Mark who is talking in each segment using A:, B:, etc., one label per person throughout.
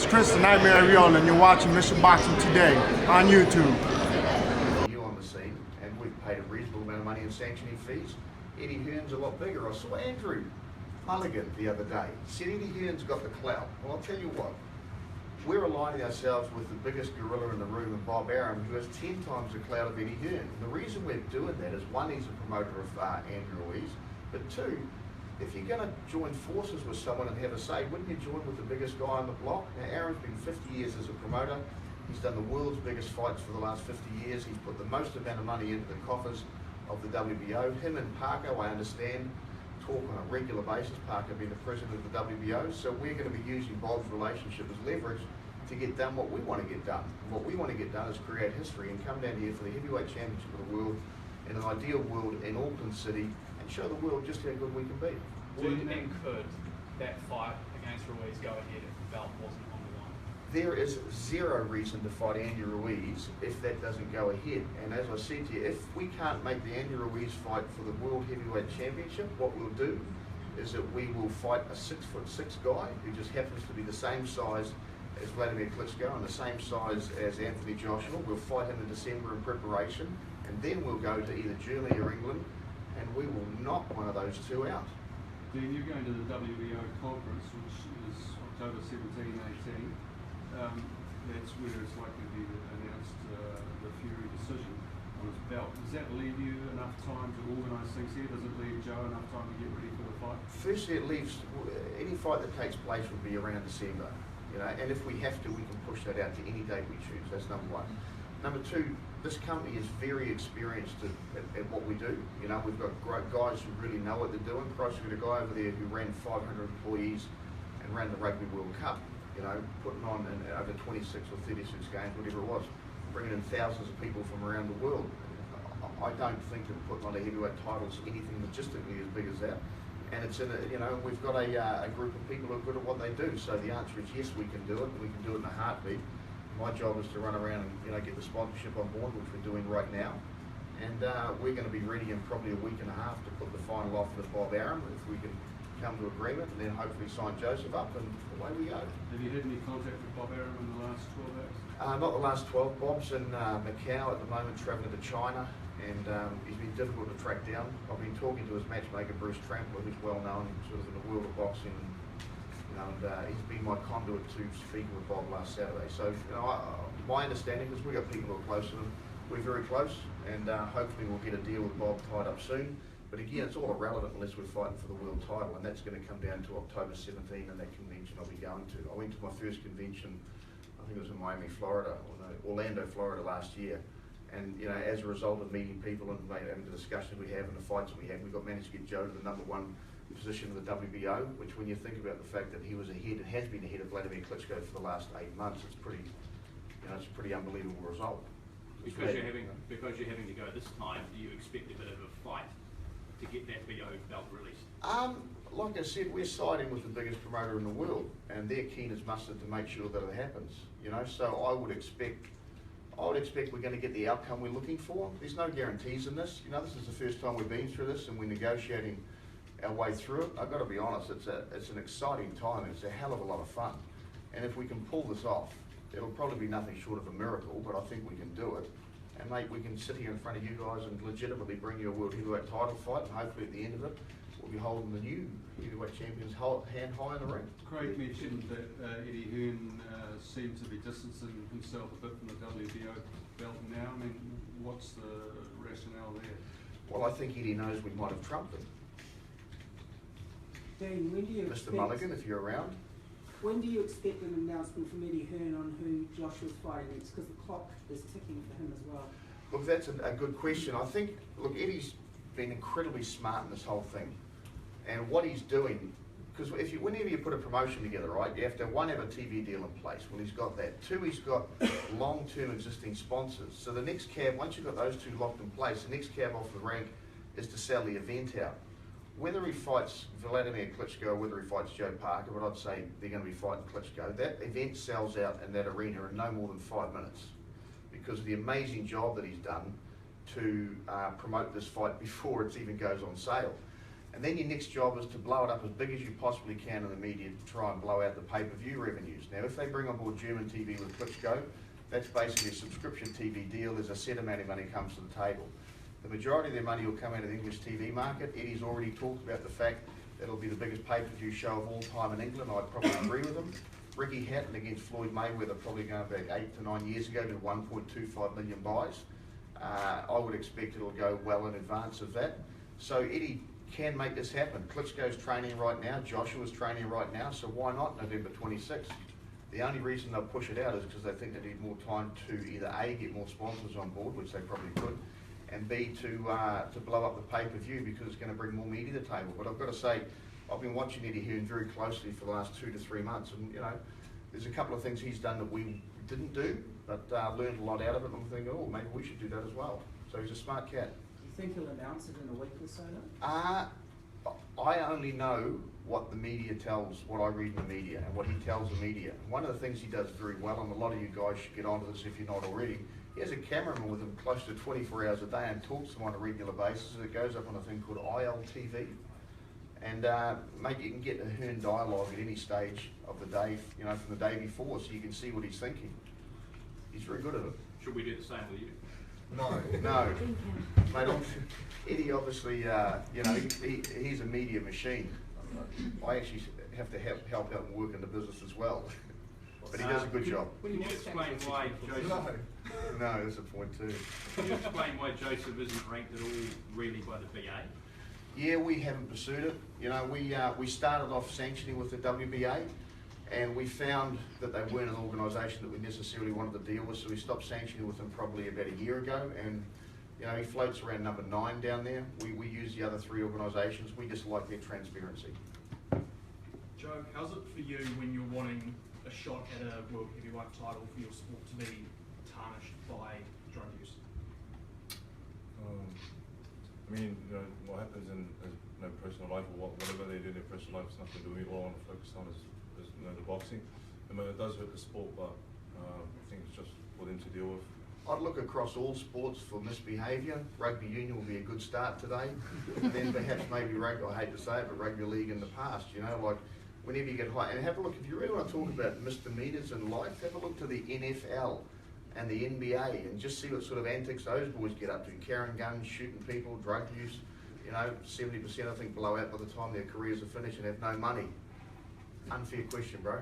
A: Chris the Nightmare Ariola, and you're watching Mission Boxing Today on YouTube.
B: You on the scene, and we've paid a reasonable amount of money in sanctioning fees. Eddie Hearn's a lot bigger. I saw Andrew Mulligan the other day. He said Eddie Hearn's got the clout. Well, I'll tell you what. We're aligning ourselves with the biggest gorilla in the room, and Bob Arum, who has 10 times the clout of Eddie Hearn. The reason we're doing that is, one, he's a promoter of Andrew Ruiz, but two, if you're going to join forces with someone and have a say, wouldn't you join with the biggest guy on the block? Now, Arum's been 50 years as a promoter. He's done the world's biggest fights for the last 50 years. He's put the most amount of money into the coffers of the WBO. Him and Parker, I understand, talk on a regular basis. Parker being the president of the WBO. So we're going to be using Bob's relationship as leverage to get done what we want to get done. And what we want to get done is create history and come down here for the heavyweight championship of the world, in an ideal world in Auckland City, and show the world just how good we can be.
C: Would and could that fight against Ruiz go ahead if the belt wasn't on the line?
B: There is zero reason to fight Andy Ruiz if that doesn't go ahead. And as I said to you, if we can't make the Andy Ruiz fight for the World Heavyweight Championship, what we'll do is that we will fight a 6'6" guy who just happens to be the same size as Vladimir Klitschko and the same size as Anthony Joshua. We'll fight him in December in preparation, and then we'll go to either Germany or England, and we will knock one of those two out.
D: Dean, you're going to the WBO conference, which is October 17, 18. That's where it's likely to be announced the Fury decision on his belt. Does that leave you enough time to organise things here? Does it leave Joe enough time to get ready for the fight?
B: Firstly, it leaves any fight that takes place will be around December. You know, and if we have to, we can push that out to any date we choose. That's number one. Number two, this company is very experienced at what we do. You know, we've got great guys who really know what they're doing. Christ, we've got a guy over there who ran 500 employees and ran the Rugby World Cup, you know, putting on over 26 or 36 games, whatever it was, bringing in thousands of people from around the world. I don't think that putting on a heavyweight title is anything logistically as big as that. And it's in a, you know, we've got a group of people who are good at what they do. So the answer is yes, we can do it. We can do it in a heartbeat. My job is to run around and, you know, get the sponsorship on board, which we're doing right now. And we're going to be ready in probably a week and a half to put the final offer to Bob Arum, if we can come to agreement, and then hopefully sign Joseph up, and away we go.
D: Have you had any contact with Bob Arum in the last 12 hours?
B: Not the last 12. Bob's in Macau at the moment, travelling to China, and he's been difficult to track down. I've been talking to his matchmaker, Bruce Trampler, who's well known sort of in the world of boxing, and he's been my conduit to speaking with Bob last Saturday. So, you know, my understanding is we've got people who are close to him. We're very close, and hopefully we'll get a deal with Bob tied up soon. But again, it's all irrelevant unless we're fighting for the world title, and that's going to come down to October 17 and that convention I'll be going to. I went to my first convention, I think it was in Miami, Florida, or no, Orlando, Florida last year. And, you know, as a result of meeting people and having the discussions we have and the fights we have, managed to get Joe to the #1 position of the WBO, which when you think about the fact that he was ahead and has been ahead of Vladimir Klitschko for the last 8 months, it's pretty, you know, it's a pretty unbelievable result.
C: Because you're having to go this time, do you expect a bit of a fight to get that BO belt released?
B: Like I said, we're siding with the biggest promoter in the world, and they're keen as mustard to make sure that it happens. You know, so I would expect we're going to get the outcome we're looking for. There's no guarantees in this. You know, this is the first time we've been through this, and we're negotiating our way through it. I've got to be honest, it's an exciting time, and it's a hell of a lot of fun. And if we can pull this off, it'll probably be nothing short of a miracle, but I think we can do it. And mate, we can sit here in front of you guys and legitimately bring you a world heavyweight title fight, and hopefully at the end of it, we'll be holding the new heavyweight champions hand high in the ring.
D: Craig mentioned that Eddie Hearn seemed to be distancing himself a bit from the WBO belt now. I mean, what's the rationale there?
B: Well, I think Eddie knows we might have trumped him.
E: Dean, when do you
B: Mr. Mulligan, if you're around.
E: When do you expect an announcement from Eddie Hearn on who Joshua's fighting next? Because the clock is ticking for him as well.
B: Look, that's a good question. I think, look, Eddie's been incredibly smart in this whole thing. And what he's doing, because whenever you put a promotion together, right, you have to, one, have a TV deal in place. Well, he's got that. Two, he's got long-term existing sponsors. So the next cab, once you've got those two locked in place, the next cab off the rank is to sell the event out. Whether he fights Vladimir Klitschko or whether he fights Joe Parker, but I'd say they're going to be fighting Klitschko, that event sells out in that arena in no more than 5 minutes because of the amazing job that he's done to promote this fight before it even goes on sale. And then your next job is to blow it up as big as you possibly can in the media to try and blow out the pay-per-view revenues. Now, if they bring on board German TV with Klitschko, that's basically a subscription TV deal. There's a set amount of money comes to the table. The majority of their money will come out of the English TV market. Eddie's already talked about the fact that it'll be the biggest pay-per-view show of all time in England. I'd probably agree with him. Ricky Hatton against Floyd Mayweather, probably going back 8 to 9 years ago, did 1.25 million buys. I would expect it'll go well in advance of that. So Eddie can make this happen. Klitschko's training right now, Joshua's training right now, so why not November 26th? The only reason they'll push it out is because they think they need more time to either A, get more sponsors on board, which they probably could, and B, to blow up the pay-per-view because it's going to bring more media to the table. But I've got to say, I've been watching Eddie Hearn very closely for the last 2 to 3 months, and you know, there's a couple of things he's done that we didn't do, but learned a lot out of it, and I'm thinking, oh, maybe we should do that as well. So he's a smart cat.
E: Do you think he'll announce it in a week or so though?
B: I only know what the media tells, what I read in the media, and what he tells the media. One of the things he does very well, and a lot of you guys should get onto this if you're not already, he has a cameraman with him close to 24 hours a day and talks to him on a regular basis, and it goes up on a thing called ILTV. And mate, you can get a Hearn dialogue at any stage of the day, you know, from the day before, so you can see what he's thinking. He's very good at it.
C: Should we do the same with you?
B: No. Mate, Eddie obviously, you know, he's a media machine. I actually have to help out and work in the business as well. But he does a good job.
C: Can you explain why Joseph...
B: No, that's a point too.
C: Can you explain why Joseph isn't ranked at all really by the BA?
B: Yeah, we haven't pursued it. You know, we started off sanctioning with the WBA, and we found that they weren't an organisation that we necessarily wanted to deal with, so we stopped sanctioning with them probably about a year ago, and you know, he floats around number 9 down there. We use the other 3 organisations. We just like their transparency.
F: Joe, how's it for you when you're wanting a shot at a world heavyweight title for your sport to be tarnished by drug use?
G: I mean, you know, what happens in personal life, or whatever they do in their personal life, is nothing to do with me. All I want to focus on is you know, the boxing. I mean, it does hurt the sport, but I think it's just for them to deal with.
B: I'd look across all sports for misbehaviour. Rugby union will be a good start today. And then perhaps maybe rugby, I hate to say it, but rugby league in the past, you know, like whenever you get high. And have a look, if you really want to talk about misdemeanours in life, have a look to the NFL and the NBA and just see what sort of antics those boys get up to. Carrying guns, shooting people, drug use, you know, 70% I think blow out by the time their careers are finished and have no money. Unfair question, bro.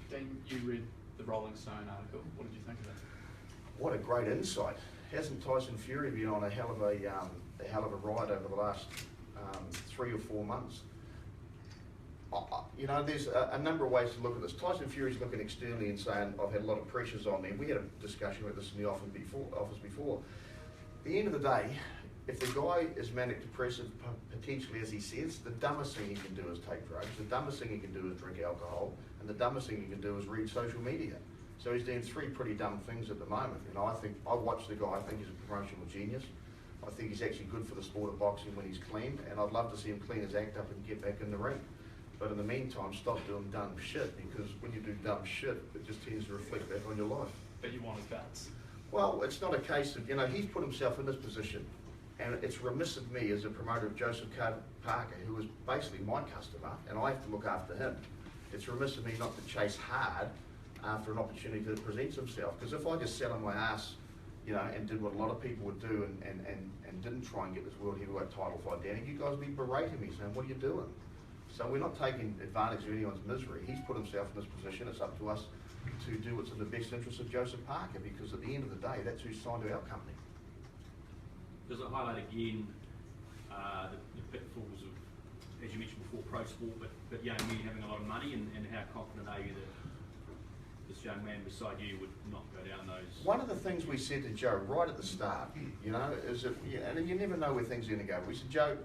H: Dean, you read the Rolling Stone article. What did you think of it?
B: What a great insight. Hasn't Tyson Fury been on a hell of a ride over the last 3 or 4 months? You know, there's a number of ways to look at this. Tyson Fury's looking externally and saying, I've had a lot of pressures on me. We had a discussion about this in the office before. At the end of the day, if the guy is manic depressive, potentially as he says, the dumbest thing he can do is take drugs, the dumbest thing he can do is drink alcohol, and the dumbest thing he can do is read social media. So he's doing 3 pretty dumb things at the moment. You know, I watch the guy, I think he's a promotional genius. I think he's actually good for the sport of boxing when he's clean, and I'd love to see him clean his act up and get back in the ring. But in the meantime, stop doing dumb shit, because when you do dumb shit, it just tends to reflect back on your life.
H: But you want his guts.
B: Well, it's not a case of, you know, he's put himself in this position, and it's remiss of me as a promoter of Joseph Parker, who is basically my customer, and I have to look after him. It's remiss of me not to chase hard after an opportunity that presents himself. Because if I just sat on my ass, you know, and did what a lot of people would do and didn't try and get this world heavyweight title fight down, you guys would be berating me saying, what are you doing? So we're not taking advantage of anyone's misery. He's put himself in this position. It's up to us to do what's in the best interest of Joseph Parker, because at the end of the day, that's who's signed to our company.
C: Does it highlight again the pitfalls of, as you mentioned before, pro sport, but young men having a lot of money, and how confident are you that this young man beside you would not go down those?
B: One of the things we said to Joe right at the start, you know, is that, and you never know where things are going to go. We said, Joe,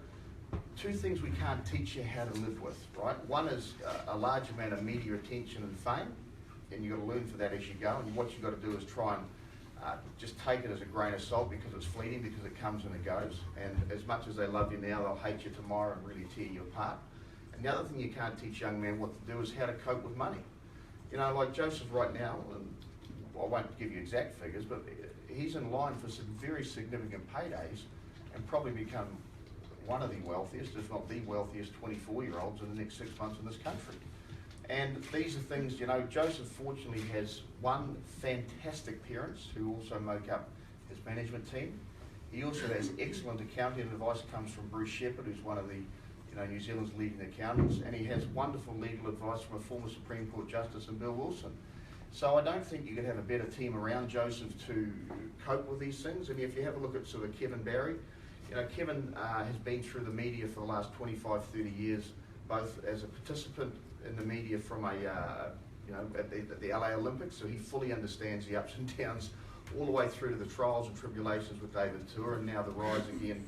B: 2 things we can't teach you how to live with, right? One is a large amount of media attention and fame, and you've got to learn for that as you go, and what you've got to do is try and just take it as a grain of salt, because it's fleeting, because it comes and it goes, and as much as they love you now, they'll hate you tomorrow and really tear you apart. And the other thing you can't teach young men what to do is how to cope with money. You know, like Joseph right now, and I won't give you exact figures, but he's in line for some very significant paydays and probably become, one of the wealthiest, if not the wealthiest 24-year-olds in the next 6 months in this country. And these are things, you know, Joseph fortunately has one fantastic parents who also make up his management team. He also has excellent accounting advice, comes from Bruce Shepherd, who's one of the New Zealand's leading accountants, and he has wonderful legal advice from a former Supreme Court Justice and Bill Wilson. So I don't think you could have a better team around Joseph to cope with these things. And if you have a look at sort of Kevin Barry, Kevin has been through the media for the last 25, 30 years, both as a participant in the media from at the LA Olympics, so he fully understands the ups and downs all the way through to the trials and tribulations with David Tour, and now the rise again,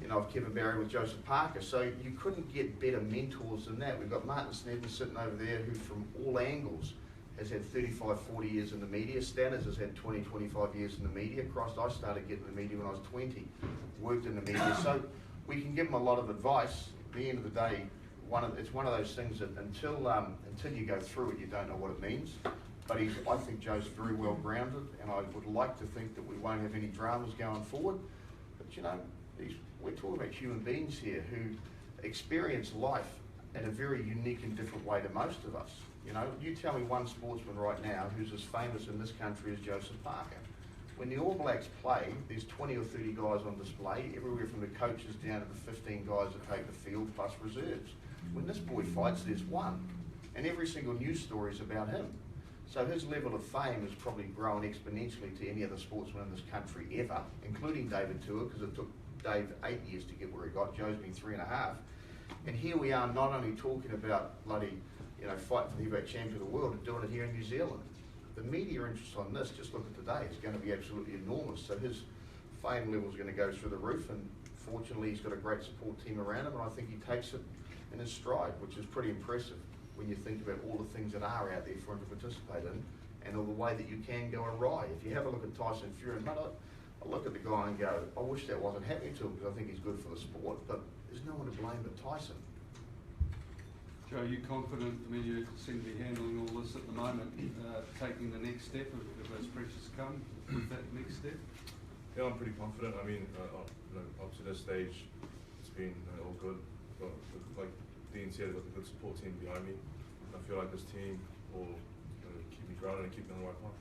B: of Kevin Barry with Joseph Parker. So you couldn't get better mentors than that. We've got Martin Snedden sitting over there, who from all angles has had 35, 40 years in the media. Stanners has had 20, 25 years in the media. Christ, I started getting in the media when I was 20, worked in the media. So we can give him a lot of advice. At the end of the day, it's one of those things that until you go through it, you don't know what it means. But I think Joe's very well grounded, and I would like to think that we won't have any dramas going forward. But we're talking about human beings here who experience life in a very unique and different way to most of us. You tell me one sportsman right now who's as famous in this country as Joseph Parker. When the All Blacks play, there's 20 or 30 guys on display, everywhere from the coaches down to the 15 guys that take the field plus reserves. When this boy fights, there's one, and every single news story is about him. So his level of fame has probably grown exponentially to any other sportsman in this country ever, including David Tour, because it took Dave 8 years to get where he got. Joe's been 3.5. And here we are not only talking about bloody, fighting for the heavyweight champion of the world, but doing it here in New Zealand. The media interest on this, just look at today, is going to be absolutely enormous. So his fame level is going to go through the roof, and fortunately he's got a great support team around him, and I think he takes it in his stride, which is pretty impressive when you think about all the things that are out there for him to participate in, and all the way that you can go awry. If you have a look at Tyson Fury, I look at the guy and go, I wish that wasn't happening to him, because I think he's good for the sport, but there's no one to blame but Tyson.
D: Joe, are you confident? You seem to be handling all this at the moment, taking the next step if those pressures come with that next step?
G: Yeah, I'm pretty confident. I mean, up to this stage, it's been all good. But like Dean said, I've got a good support team behind me. I feel like this team will keep me grounded and keep me on the right path.